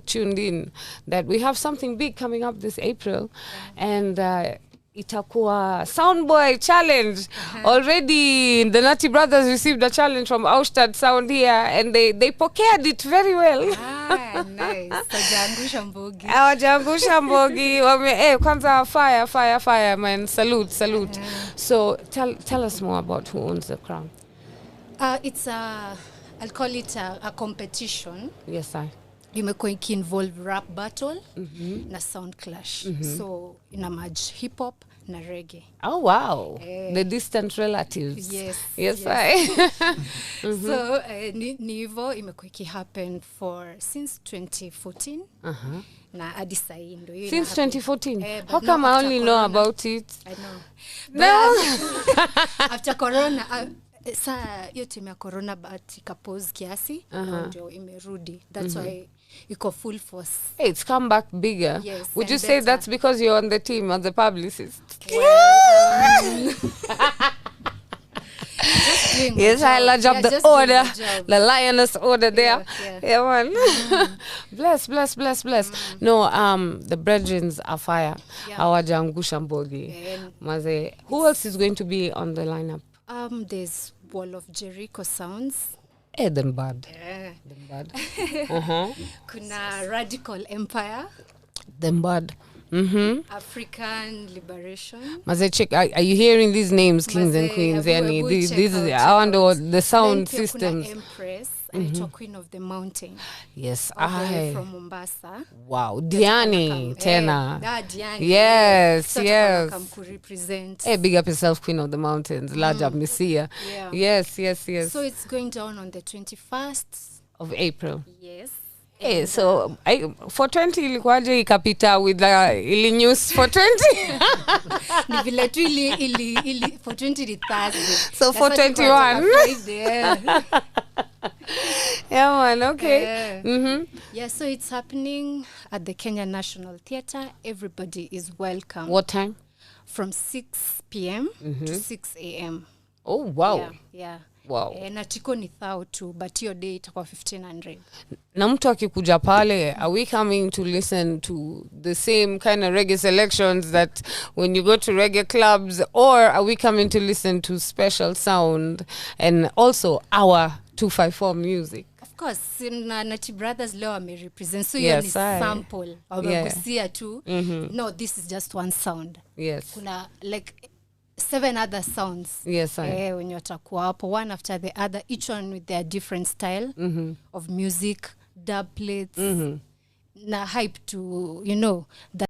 tuned in that we have something big coming up this April, and itakuwa Soundboy challenge. Already the Natty brothers received a challenge from Outta Sound here, and they pokered it very well. Nice. Wajangusha mbogi. Wajangusha mbogi. Kwanza fire, man. Salute. So tell us more about who owns the crown. It's I'll call it a competition. Yes, I. Imekuwa involve rap battle na sound clash. So ina merge hip hop na reggae. Oh wow. The distant relatives. Yes. I. So nivo imekuwa happen since 2014. Na hadi sasa ndo hiyo. Since 2014. How come I only know about it? I know. No. After corona hiyo time ya corona but ikapause kiasi ndio imerudi. That's why iko full force. Hey, it's come back bigger. Yes, would you say that's because you're on the team as the publicist? Well, yes, I lodge up the order, the lioness order there. Yeah, man. Bless. No, the brethrens are fire. Hawajangusha mbogi. Maze. Who else is going to be on the lineup? There's Wall of Jericho Sounds. Them bad. Kuna Radical Empire. Them bad. African Liberation. Maze, check. Are you hearing these names, kings and queens? These I wonder the sound systems. Empress. Queen of the Mountain. Yes, from Mombasa. Wow, Diani, Tena. Diani. Yes. Come to represent. Hey, big up yourself, Queen of the Mountains. Large up, Messiah. Yes. So it's going down on the 21st of April. Yes. Hey, so for 20 ilikuwaje ikapita with ili news for 20? Ni vile tu ili for 20 the Thursday. So for 21. Yeah, man, okay. Yeah, so it's happening at the Kenya National Theatre. Everybody is welcome. What time? From 6 p.m. to 6 a.m. Oh, wow. Yeah. Wow. Na tiko ni thao tu, but your day itakuwa 1500. Na mtu akikuja pale, are we coming to listen to the same kind of reggae selections that when you go to reggae clubs, or are we coming to listen to special sound and also our 254 music? Of course, Natty brothers leo represent, so you only sample. Wamegusia tu. No, this is just one sound. Yes. Kuna like 7 other sounds. Yes, when you watakuwa hapo one after the other, each one with their different style of music, dub plates, na hype to, that